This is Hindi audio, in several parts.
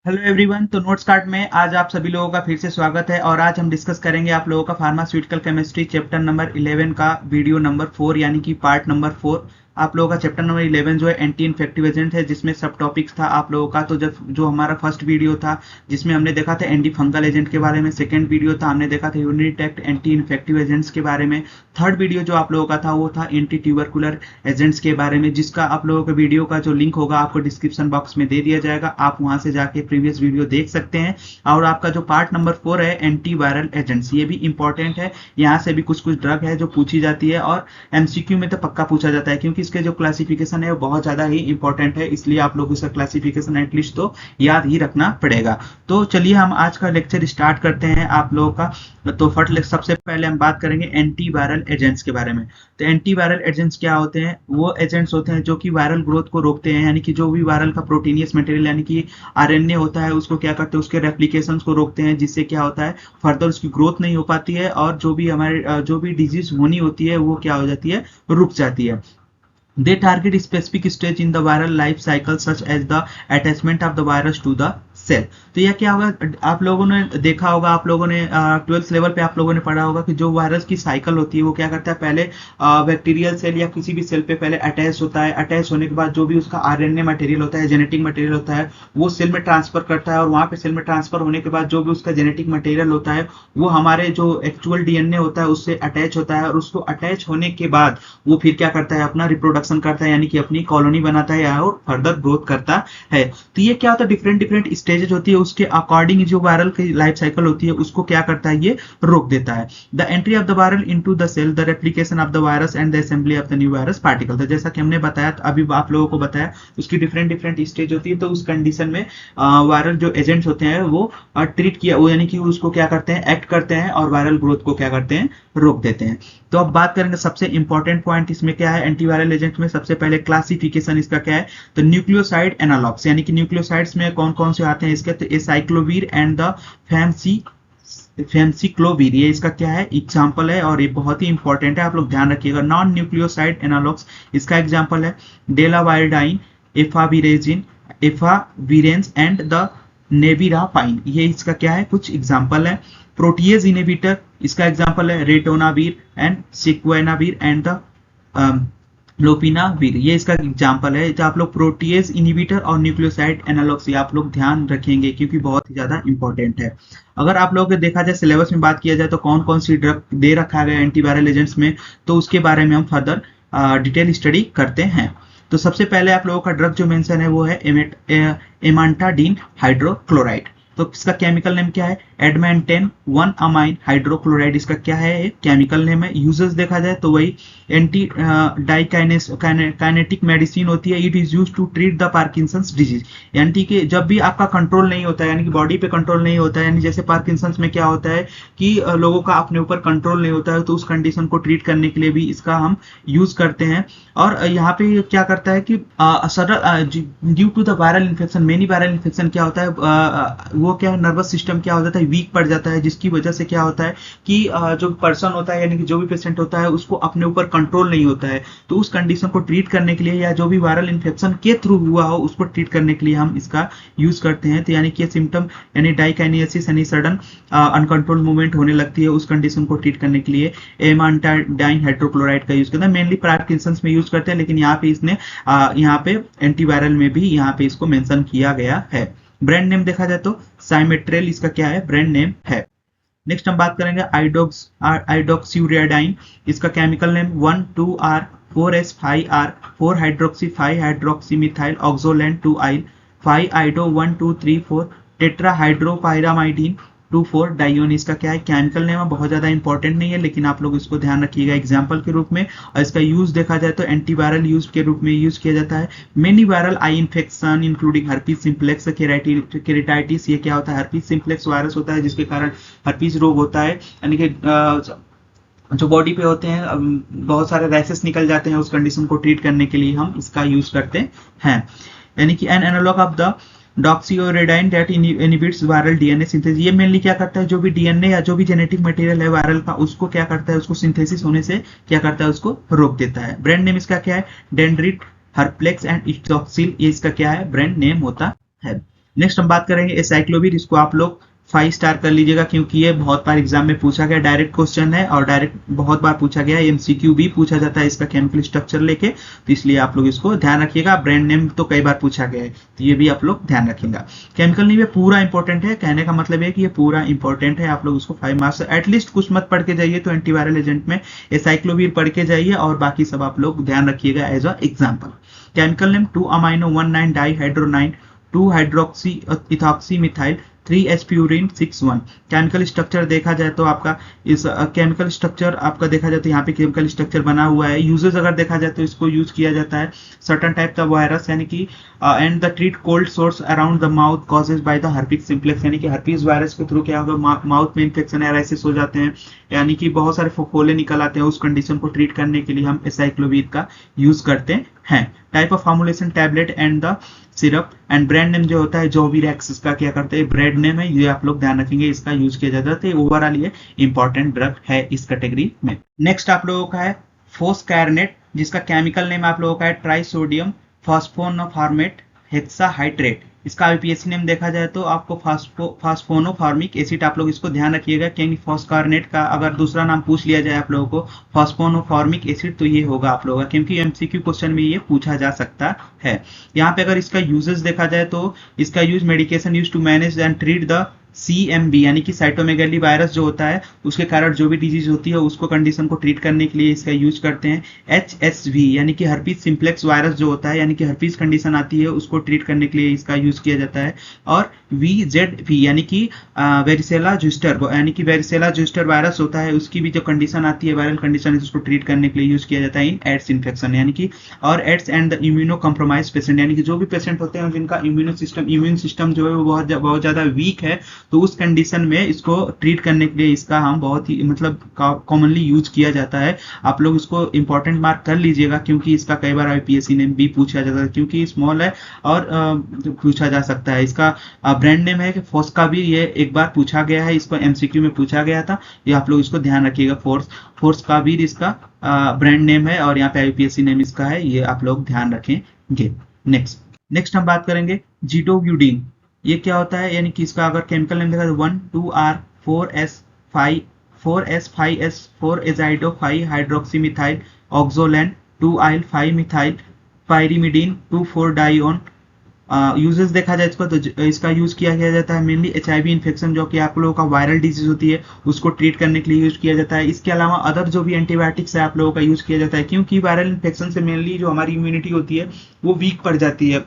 Hello everyone. तो नोट्स कार्ड में आज आप सभी लोगों का फिर से स्वागत है और आज हम डिस्कस करेंगे आप लोगों का फार्मास्यूटिकल केमिस्ट्री चैप्टर नंबर 11 का वीडियो नंबर 4 यानी कि पार्ट नंबर 4। आप लोगों का चैप्टर नंबर 11 जो है एंटी इन्फेक्टिव एजेंट है, जिसमें सब टॉपिक्स था आप लोगों का। तो जब जो हमारा फर्स्ट वीडियो था जिसमें हमने देखा था एंटी फंगल एजेंट के बारे में, सेकेंड वीडियो था हमने देखा था यूनिडेक्ट एंटी इन्फेक्टिव एजेंट्स के बारे में, थर्ड वीडियो जो आप लोगों का था वो था एंटी ट्यूबरकुलर एजेंट्स के बारे में, जिसका आप लोगों के वीडियो का जो लिंक होगा आपको डिस्क्रिप्शन बॉक्स में दे दिया जाएगा। आप वहां से जाके प्रीवियस वीडियो देख सकते हैं। और आपका जो पार्ट नंबर 4 है एंटी वायरल एजेंट्स, ये भी इंपॉर्टेंट है। यहाँ से भी कुछ कुछ ड्रग है जो पूछी जाती है और एमसीक्यू में तो पक्का पूछा जाता है, क्योंकि इसके जो क्लासिफिकेशन है वो बहुत ज्यादा ही इंपॉर्टेंट है। इसलिए आप लोग इसका क्लासिफिकेशन एटलीस्ट तो याद ही रखना पड़ेगा। तो चलिए हम आज का लेक्चर स्टार्ट करते हैं आप लोगों का। तो फर्स्ट सबसे पहले हम बात करेंगे एंटी वायरल एजेंट्स के बारे में। तो एंटी वायरल एजेंट्स क्या होते हैं? वो एजेंट्स होते हैं जो कि वायरल ग्रोथ को रोकते हैं, यानी कि जो भी वायरल का प्रोटीनियस मटेरियल यानी कि आरएनए होता है उसको क्या करते हैं, उसके रेप्लिकेशन को रोकते हैं, जिससे क्या होता है फर्दर उसकी ग्रोथ नहीं हो पाती है और जो भी हमारे जो भी डिजीज होनी होती है वो क्या हो जाती है, रुक जाती है। They target specific stage in the viral life cycle such as the attachment of the virus to the cell. तो यह क्या होगा, आप लोगों ने देखा होगा, आप लोगों ने 12th लेवल पे आप लोगों ने पढ़ा होगा कि जो वायरस की साइकिल होती है वो क्या करता है, पहले बैक्टीरियल सेल या किसी भी सेल पे पहले अटैच होता है। अटैच होने के बाद जो भी उसका आरएनए मटेरियल होता है, जेनेटिक मटेरियल होता है, वो सेल में ट्रांसफर करता है और वहां पे सेल में ट्रांसफर होने के बाद जो भी उसका जेनेटिक मटेरियल होता है वो हमारे जो एक्चुअल डीएनए होता है उससे अटैच होता है। और उसको अटैच होने के बाद वो फिर क्या करता है, अपना रिप्रोडक्शन करता है, यानी कि अपनी कॉलोनी बनाता है और फर्दर ग्रोथ करता है। तो ये क्या होता है, डिफरेंट डिफरेंट स्टेजेस होती है, उसके अकॉर्डिंग जो वायरल की लाइफ साइकिल होती है उसको क्या करता है, ये रोक देता है। The entry of the viral into the cell, the replication of the virus and the assembly of the new virus particle. तो जैसा कि हमने बताया, अभी आप लोगों को बताया, उसकी डिफरेंट डिफरेंट स्टेज होती है। तो उस कंडीशन में वायरल जो एजेंट्स होते हैं वो ट्रीट किया, वो यानी कि उसको क्या करते हैं, एक्ट करते हैं और वायरल ग्रोथ को क्या करते हैं, रोक देते हैं। तो अब बात करेंगे सबसे इंपॉर्टेंट पॉइंट इसमें क्या है, एंटीवायरल एजेंट में सबसे पहले क्लासिफिकेशन इसका क्या है। तो न्यूक्लियोसाइड एनालॉग्स, यानी कि न्यूक्लियोसाइड्स में कौन कौन से आते हैं इसके, तो एसाइक्लोवीर एंड द फैंसीक्लोवीर, ये इसका क्या है, एग्जांपल है और ये बहुत ही इंपॉर्टेंट है, आप लोग ध्यान रखिएगा। नॉन न्यूक्लियोसाइड एनालॉग्स इसका एग्जांपल है डेलावायरडाइन, एफाविरेजिन, एफाविरेंस एंड द नेविरापाइन, ये इसका क्या है, कुछ एग्जांपल है। प्रोटीएज इनहिबिटर इसका एग्जांपल है रेटोनावीर एंड सिक्वेनावीर एंड द लोपिनावीर, ये इसका एग्जांपल है। तो आप लोग प्रोटीएज इनहिबिटर और न्यूक्लियोसाइड एनालॉग्स ये आप लोग ध्यान रखेंगे क्योंकि बहुत ही ज्यादा इंपॉर्टेंट है। अगर आप लोगों को देखा जाए सिलेबस में बात किया जाए तो कौन कौन सी ड्रग दे रखा गया एंटीवायरल एजेंट्स में, तो उसके बारे में हम फर्दर डिटेल स्टडी करते हैं। तो सबसे पहले आप लोगों का ड्रग जो मेंशन है वो है एमांटाडीन हाइड्रोक्लोराइड। तो इसका केमिकल नेम क्या है, एडमेंटेन 1 अमाइन हाइड्रोक्लोराइड, इसका क्या है, केमिकल नेम है। यूजेस देखा जाए तो वही एंटी काइनेटिक मेडिसिन होती है। It is used to treat the Parkinson's disease, यानी कि जब भी आपका कंट्रोल नहीं होता है, यानी कि बॉडी पे कंट्रोल नहीं होता है, यानी जैसे पार्किंसंस में क्या होता है कि लोगों का अपने ऊपर कंट्रोल नहीं होता है, तो उस कंडीशन को ट्रीट करने के लिए भी इसका हम यूज करते हैं। और यहाँ पे क्या करता है कि due to the viral infection, many viral infection क्या होता है, वो क्या है, नर्वस सिस्टम क्या हो जाता है, वीक पड़ जाता है, जिसकी वजह से क्या होता है कि जो पर्सन होता है यानी कि जो भी पेशेंट होता है उसको अपने ऊपर कंट्रोल नहीं होता है। तो उस कंडीशन को ट्रीट करने के लिए या जो भी वायरल इन्फेक्शन के थ्रू हुआ हो उसको ट्रीट करने के लिए हम इसका यूज करते हैं। तो यानी कि सिम्टम यानी डाइकाइनेसिस यानी सडन अनकंट्रोल मूवमेंट होने लगती है, उस कंडीशन को ट्रीट करने के लिए एमांटाडाइन हाइड्रोक्लोराइड का यूज करते हैं। मेनली पार्किंसंस में यूज करते हैं, लेकिन यहाँ पे इसने यहाँ पे एंटीवायरल में भी यहाँ पे इसको मेंशन किया गया है। ब्रांड नेम देखा जाए तो साइमेट्रेल इसका क्या है, ब्रांड नेम है। नेक्स्ट हम बात करेंगे आइडोक्सियूरियाडाइन, इसका chemical name 1,2R 4S5R 4 hydroxy 5 hydroxy methyl oxolan 2 yl 5 iodo 1 2 3 4 tetra hydropyrimidine 2,4 dione, इसका क्या है, केमिकल नेम है। बहुत ज्यादा इंपॉर्टेंट नहीं है लेकिन आप लोग इसको ध्यान रखिएगा एग्जांपल के रूप में। और इसका यूज देखा जाए तो एंटीवायरल यूज के रूप में यूज किया जाता है। Many viral eye infection including herpes simplex keratitis, ये क्या होता है, हर्पीज सिम्प्लेक्स वायरस होता है जिसके कारण हर्पीज रोग होता है, यानी कि जो बॉडी पे होते हैं बहुत सारे रैशेस निकल जाते हैं, उस कंडीशन को ट्रीट करने के लिए हम इसका यूज करते हैं। यानी कि an analogue of the deoxyuridine that inhibits viral DNA synthesis, ये मेनली क्या करता है, जो भी डीएनए या जो भी जेनेटिक मटेरियल है वायरल का उसको क्या करता है, उसको सिंथेसिस होने से क्या करता है, उसको रोक देता है। ब्रांड नेम इसका क्या है, डेंड्रिट हर्प्लेक्स एंड इस्टॉक्सिल, ये इसका क्या है, ब्रांड नेम होता है। नेक्स्ट हम बात करेंगे एसाइक्लोविर। इसको आप लोग 5 स्टार कर लीजिएगा क्योंकि ये बहुत बार एग्जाम में पूछा गया, डायरेक्ट क्वेश्चन है और डायरेक्ट बहुत बार पूछा गया है। एमसीक्यू भी पूछा जाता है इसका केमिकल स्ट्रक्चर लेके, तो इसलिए आप लोग इसको ध्यान रखिएगा। ब्रांड नेम तो कई बार पूछा गया है, तो ये भी आप लोग ध्यान रखिएगा। केमिकल नेम ये पूरा इंपॉर्टेंट है, कहने का मतलब है कि ये पूरा इंपॉर्टेंट है। आप लोग उसको 5 मार्क्स एटलीस्ट कुछ मत पढ़ के जाइए, तो एंटीवायरल एजेंट में एसाइक्लोविर पढ़ के जाइए और बाकी सब आप लोग ध्यान रखिएगा as a example. Chemical name 2 amino 19 dihydronine 2 hydroxy ethoxy methyl 3 purine 6 1। Chemical structure देखा जाए तो आपका इस केमिकल स्ट्रक्चर आपका देखा जाए तो यहाँ पे केमिकल स्ट्रक्चर बना हुआ है। यूजेस अगर देखा जाए तो इसको यूज किया जाता है सर्टन टाइप का वायरस यानी कि and the treat cold sores around the mouth caused by the herpes simplex, यानी कि हर्पीज वायरस के थ्रू क्या होगा, माउथ में इन्फेक्शन एराइसिस हो जाते हैं, यानी कि बहुत सारे फफोले निकल आते हैं। उस कंडीशन को ट्रीट करने के लिए हम एसाइक्लोविर का यूज करते हैं। Type of formulation tablet and the syrup and brand name जो होता है जोविरेक्स, इसका क्या करते हैं ब्रांड नेम है, ये आप लोग ध्यान रखेंगे, इसका यूज किया जाता है। ओवरऑल ये इंपॉर्टेंट ड्रग है इस कैटेगरी में। नेक्स्ट आप लोगों का है फोस्कैरनेट, जिसका केमिकल नेम आप लोगों का है ट्राइसोडियम फॉस्फोनोफॉर्मेट हेक्साहाइड्रेट। इसका आईपीएससी नेम देखा जाए तो आपको फास्फोनोफॉर्मिक एसिड, आप लोग इसको ध्यान रखिएगा क्योंकि फॉस्कारनेट का अगर दूसरा नाम पूछ लिया जाए आप लोगों को फास्फोनोफॉर्मिक एसिड तो ये होगा आप लोगों का, क्योंकि एमसीक्यू क्वेश्चन में ये पूछा जा सकता है। यहाँ पे अगर इसका यूजेस देखा जाए तो इसका use medication use to manage and treat the CMV यानी कि साइटोमेगाली वायरस जो होता है उसके कारण जो भी डिजीज होती है उसको कंडीशन को ट्रीट करने के लिए इसका यूज करते हैं। HSV यानी कि हर्पीज सिम्प्लेक्स वायरस जो होता है यानी कि हर्पीज कंडीशन आती है उसको ट्रीट करने के लिए इसका यूज किया जाता है। और VZV यानी कि वेरिसेला जोस्टर यानी कि वेरिसेला जोस्टर वायरस होता है उसकी भी जो कंडीशन आती है वायरल कंडीशन उसको ट्रीट करने के लिए यूज किया जाता है इन एड्स इन्फेक्शन यानी कि और AIDS and the immuno compromise patient, यानी कि जो भी पेशेंट होते हैं जिनका इम्यून सिस्टम जो है वो बहुत ज्यादा वीक है, तो उस कंडीशन में इसको ट्रीट करने के लिए इसका हम बहुत ही मतलब कॉमनली यूज किया जाता है। आप लोग इसको इंपॉर्टेंट मार्क कर लीजिएगा क्योंकि इसका कई बार आईपीएससी नेम भी पूछा जाता है क्योंकि स्मॉल है और पूछा जा सकता है। इसका ब्रांड नेम है कि फोस्काविर, ये एक बार पूछा गया है, इसको एमसीक्यू में पूछा गया था, ये आप लोग इसको ध्यान रखिएगा। फोस्काविर इसका ब्रांड नेम है और यहाँ पे आईपीएससी नेम इसका है, ये आप लोग ध्यान रखेंगे। नेक्स्ट हम बात करेंगे जीडोब्यूडीन। ये क्या होता है, यानी कि इसका अगर केमिकल नेम देखा तो 1,2R 4S 4 azido 5 hydroxymethyl oxolan 2 5 methyl pyrimidine 2,4 dione. Uses देखा जाए इसको तो इसका यूज किया जाता है मेनली HIV इन्फेक्शन जो कि आप लोगों का वायरल डिजीज होती है उसको ट्रीट करने के लिए यूज किया जाता है। इसके अलावा अदर जो भी एंटीबायोटिक्स है आप लोगों का यूज किया जाता है क्योंकि वायरल इन्फेक्शन से मेनली जो हमारी इम्यूनिटी होती है वो वीक पड़ जाती है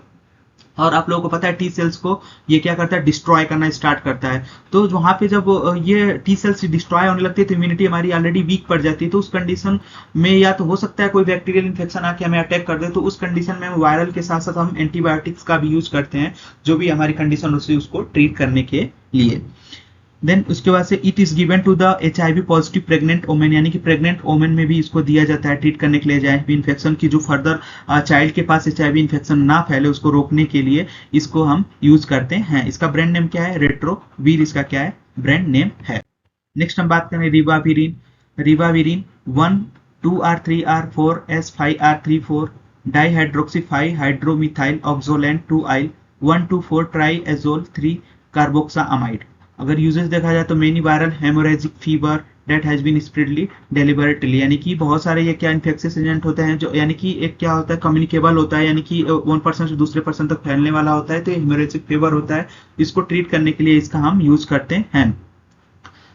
और आप लोगों को पता है टी सेल्स को ये क्या करता है डिस्ट्रॉय करना स्टार्ट करता है। तो वहां पे जब ये टी सेल्स डिस्ट्रॉय होने लगती है तो इम्यूनिटी हमारी ऑलरेडी वीक पड़ जाती है, तो उस कंडीशन में या तो हो सकता है कोई बैक्टीरियल इन्फेक्शन आके हमें अटैक कर दे, तो उस कंडीशन में वायरल के साथ साथ हम एंटीबायोटिक्स का भी यूज करते हैं जो भी हमारी कंडीशन होती है उसको ट्रीट करने के लिए। देन उसके बाद से it is given to the HIV positive pregnant women, यानी कि प्रेग्नेंट वोमेन में भी इसको दिया जाता है ट्रीट करने के लिए HIV इन्फेक्शन की, जो फर्दर चाइल्ड के पास HIV इन्फेक्शन ना फैले उसको रोकने के लिए इसको हम यूज करते हैं। इसका ब्रांड नेम क्या है, रेट्रोवीर इसका क्या है ब्रांड नेम है। नेक्स्ट हम बात करें ribavirin 1,2R 3R 4S 5R 3,4 dihydroxy 5 hydromethyl oxolan 2 1,2,4 triazole 3 carboxamide. अगर यूजेस देखा जाए तो many viral haemorrhagic fever that has been spreadly deliberately, यानी कि बहुत सारे ये क्या इन्फेक्शियस एजेंट होते हैं जो यानी कि एक क्या होता है कम्युनिकेबल होता है, यानी कि वन पर्सन से दूसरे पर्सन तक फैलने वाला होता है, तो हेमोरेजिक फीवर होता है, इसको ट्रीट करने के लिए इसका हम यूज करते हैं।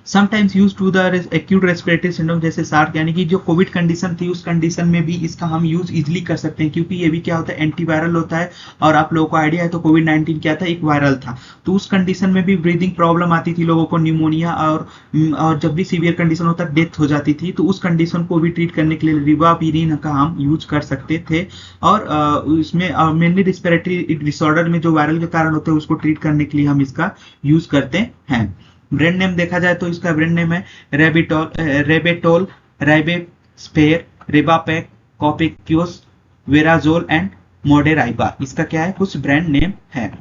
Sometimes use to the acute respiratory syndrome जैसे सार्क, यानी कि जो कोविड कंडीशन थी उस कंडीशन में भी इसका हम यूज इजिली कर सकते हैं क्योंकि ये भी क्या होता है एंटीवायरल होता है और आप लोगों को आइडिया है तो कोविड-19 क्या था एक वायरल था, तो उस कंडीशन में भी ब्रीदिंग प्रॉब्लम आती थी लोगों को, निमोनिया और जब भी सीवियर कंडीशन होता डेथ हो जाती थी, तो उस कंडीशन को भी ट्रीट करने के लिए रिबाविरिन का हम यूज कर सकते थे। और इसमें मेनली रिस्पिरेटरी डिसऑर्डर में जो वायरल के कारण होते हैं उसको ट्रीट करने के लिए हम इसका यूज करते हैं। ब्रांड नेम देखा जाए तो इसका ब्रांड नेम है रेबेटोल राइबेस्पेयर रिबापैक कॉपिक्यूस वेराजोल एंड मोडेराइबा, इसका क्या है कुछ ब्रांड नेम है।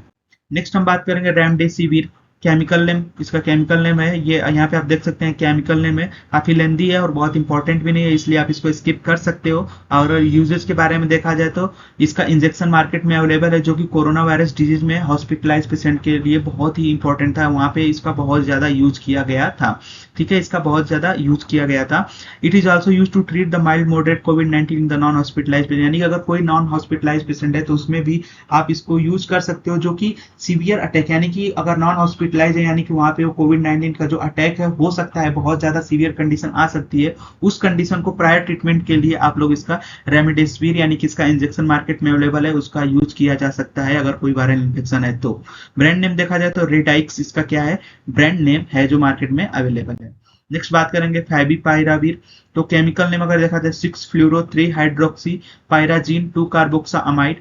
नेक्स्ट हम बात करेंगे रेमडेसिविर केमिकल नेम, इसका केमिकल नेम है ये, यहाँ पे आप देख सकते हैं केमिकल नेम है, काफी लेंदी है और बहुत इंपॉर्टेंट भी नहीं है, इसलिए आप इसको स्किप कर सकते हो। और यूजेज के बारे में देखा जाए तो इसका इंजेक्शन मार्केट में अवेलेबल है, जो कि कोरोना वायरस डिजीज में हॉस्पिटलाइज पेशेंट के लिए बहुत ही इंपॉर्टेंट था, वहां पे इसका बहुत ज्यादा यूज किया गया था। ठीक है, इसका बहुत ज्यादा यूज किया गया था। It is also use to treat the mild moderate COVID in the non hospitalize patient, यानी कि अगर कोई नॉन हॉस्पिटलाइज पेशेंट है तो उसमें भी आप इसको यूज कर सकते हो, जो कि सीवियर अटैक, यानी कि अगर नॉन हॉस्पिटलाइज है यानी कि वहां पे कोविड-19 का जो अटैक है हो सकता है, बहुत ज्यादा सीवियर कंडीशन आ सकती है, उस कंडीशन को प्रायर ट्रीटमेंट के लिए आप लोग इसका रेमडेसिविर यानी कि इसका इंजेक्शन मार्केट में अवेलेबल है, उसका यूज किया जा सकता है अगर कोई वायरल इन्फेक्शन है तो। ब्रांड नेम देखा जाए तो रेडाइक्स इसका क्या है, ब्रांड नेम है जो मार्केट में अवेलेबल है। नेक्स्ट बात करेंगे फैविपिराविर, तो केमिकल नेम अगर देखा जाए 6-फ्लूरो-3 हाइड्रोक्सी पायराजीन 2 कार्बोक्सामाइड,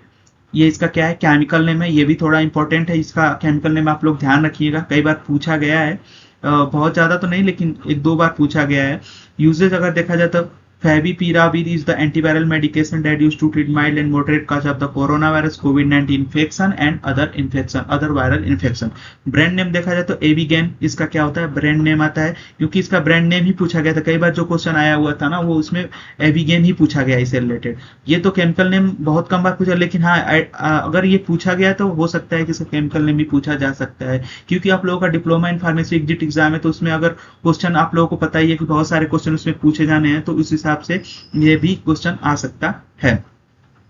ये इसका क्या है, केमिकल नेम है, ये भी थोड़ा इंपॉर्टेंट है, इसका केमिकल नेम आप लोग ध्यान रखिएगा, कई बार पूछा गया है, बहुत ज्यादा तो नहीं लेकिन 1-2 बार पूछा गया है। यूजेज अगर देखा जाए तो Favipiravir is the antiviral medication that used to treat mild and moderate cause of the coronavirus COVID-19 infection and other viral infection। Brand name देखा जाए तो एविगेन इसका क्या होता है, ब्रांड नेम आता है, क्योंकि इसका ब्रांड नेम ही पूछा गया था, कई बार जो क्वेश्चन आया हुआ था ना वो उसमें एविगेन ही पूछा गया इससे रिलेटेड। ये तो केमिकल नेम बहुत कम बार पूछा, लेकिन हाँ अगर ये पूछा गया तो हो सकता है कि इसका केमिकल नेम भी पूछा जा सकता है, क्योंकि आप लोगों का diploma in pharmacy exit exam है, तो उसमें अगर क्वेश्चन आप लोगों को पता ही है कि बहुत सारे क्वेश्चन उसमें पूछे जाने हैं, तो उस हिसाब से ये भी क्वेश्चन आ सकता है।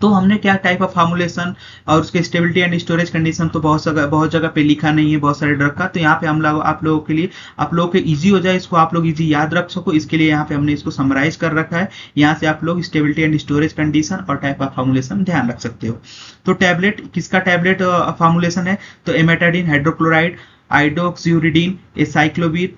तो हमने क्या टाइप ऑफ फॉर्मुलेशन और उसके स्टेबिलिटी एंड स्टोरेज कंडीशन तो बहुत जगह पे लिखा नहीं है बहुत सारे ड्रग का, तो यहाँ पे हम लोग आप लोगों के लिए, आप लोगों के इजी हो जाए, इसको आप लोग इजी याद रख सको, इसके लिए यहाँ पे हमने इसको समराइज कर रखा है। यहाँ से आप लोग स्टेबिलिटी एंड स्टोरेज कंडीशन और टाइप ऑफ फॉर्मुलेशन ध्यान रख सकते हो। तो टैबलेट, किसका टैबलेट फॉर्मुलेशन है, तो एमेटाडीन हाइड्रोक्लोराइड, आइडोक्सियूरिडीन, एसाइक्लोविर,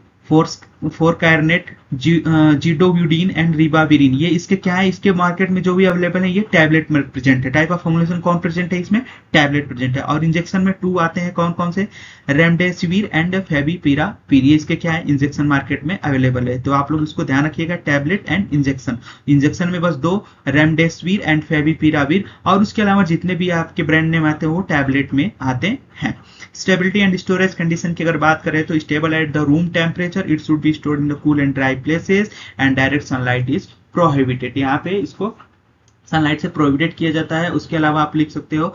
फोरकार्नेट, जीडोब्यूडीन एंड रिबाविरिन, ये इसके क्या है, इसके मार्केट में जो भी अवेलेबल है ये टैबलेट में प्रेजेंट है। टाइप ऑफ फॉर्मुलेशन कौन प्रेजेंट है, इसमें टैबलेट प्रेजेंट है। और इंजेक्शन में 2 आते हैं, कौन कौन से, रेमडेसिविर एंड फेविपिराविर, ये इसके क्या है, इंजेक्शन मार्केट में अवेलेबल है। तो आप लोग इसको ध्यान रखिएगा, टैबलेट एंड इंजेक्शन। इंजेक्शन में बस 2, रेमडेसिविर एंड फेविपिराविर, और उसके अलावा जितने भी आपके ब्रांड नेम आते हैं वो टैबलेट में आते हैं। स्टेबिलिटी एंड स्टोरेज कंडीशन की अगर बात करें तो stable at the room temperature, it should be stored in the cool and dry places and direct sunlight is prohibited, यहाँ पे इसको सनलाइट से प्रोहिबिटेड किया जाता है। उसके अलावा आप लिख सकते हो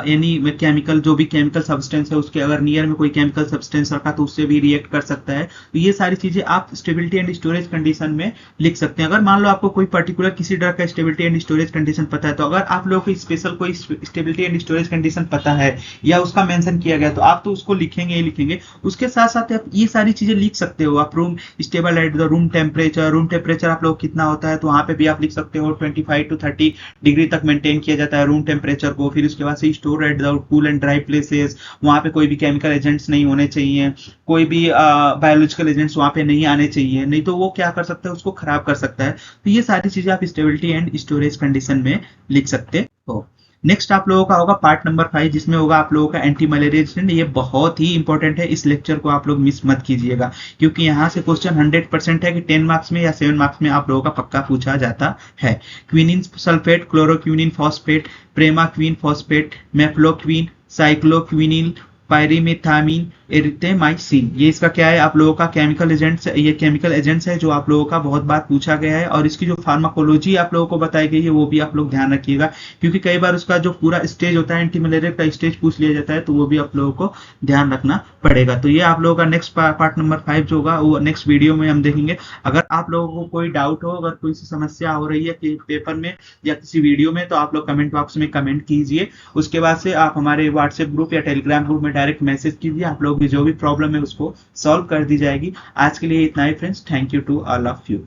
एनी केमिकल, जो भी केमिकल सब्सटेंस है उसके अगर नियर में कोई केमिकल सब्सटेंस रखा तो उससे भी रिएक्ट कर सकता है। तो ये सारी चीजें आप स्टेबिलिटी एंड स्टोरेज कंडीशन में लिख सकते हैं। अगर मान लो आपको कोई पर्टिकुलर किसी ड्रग का स्टेबिलिटी एंड स्टोरेज कंडीशन पता है, तो अगर आप लोगों को स्पेशल कोई स्टेबिलिटी एंड स्टोरेज कंडीशन पता है या उसका मेंशन किया गया, तो आप तो उसको लिखेंगे ही लिखेंगे। उसके साथ साथ आप ये सारी चीजें लिख सकते हो, आप room stable at the room temperature आप लोग कितना होता है, तो वहां पे भी आप लिख सकते हो 25 to 30 डिग्री तक मेंटेन किया जाता है रूम टेम्परेचर को। फिर उसके बाद से store at the cool and dry places, वहां पे कोई भी केमिकल एजेंट्स नहीं होने चाहिए, कोई भी बायोलॉजिकल एजेंट्स वहां पे नहीं आने चाहिए, नहीं तो वो क्या कर सकता है, उसको खराब कर सकता है। तो ये सारी चीजें आप स्टेबिलिटी एंड स्टोरेज कंडीशन में लिख सकते हो। नेक्स्ट आप लोगों का होगा पार्ट नंबर 5, जिसमें होगा आप लोगों का एंटी मलेरिया रेजिस्टेंट। ये बहुत ही इंपॉर्टेंट है, इस लेक्चर को आप लोग मिस मत कीजिएगा, क्योंकि यहाँ से क्वेश्चन 100% है कि 10 मार्क्स में या 7 मार्क्स में आप लोगों का पक्का पूछा जाता है। Quinine sulphate, chloroquine phosphate, primaquine phosphate, mefloquine, cycloguanil, pyrimethamine, erythromycin, ये इसका क्या है, आप लोगों का केमिकल एजेंट्स, ये केमिकल एजेंट्स है जो आप लोगों का बहुत बार पूछा गया है। और इसकी जो फार्माकोलॉजी आप लोगों को बताई गई है वो भी आप लोग ध्यान रखिएगा, क्योंकि कई बार उसका जो पूरा स्टेज होता है, एंटी मलेरिया का स्टेज पूछ लिया जाता है, तो वो भी आप लोगों को ध्यान रखना पड़ेगा। तो ये आप लोगों का नेक्स्ट पार्ट नंबर 5 जो होगा वो नेक्स्ट वीडियो में हम देखेंगे। अगर आप लोगों को कोई डाउट हो, अगर कोई समस्या हो रही है कि पेपर में या किसी वीडियो में, तो आप लोग कमेंट बॉक्स में कमेंट कीजिए। उसके बाद से आप हमारे व्हाट्सएप ग्रुप या टेलीग्राम ग्रुप में डायरेक्ट मैसेज कीजिए, आप लोगों की जो भी प्रॉब्लम है उसको सॉल्व कर दी जाएगी। आज के लिए इतना ही friends, thank you to all of you.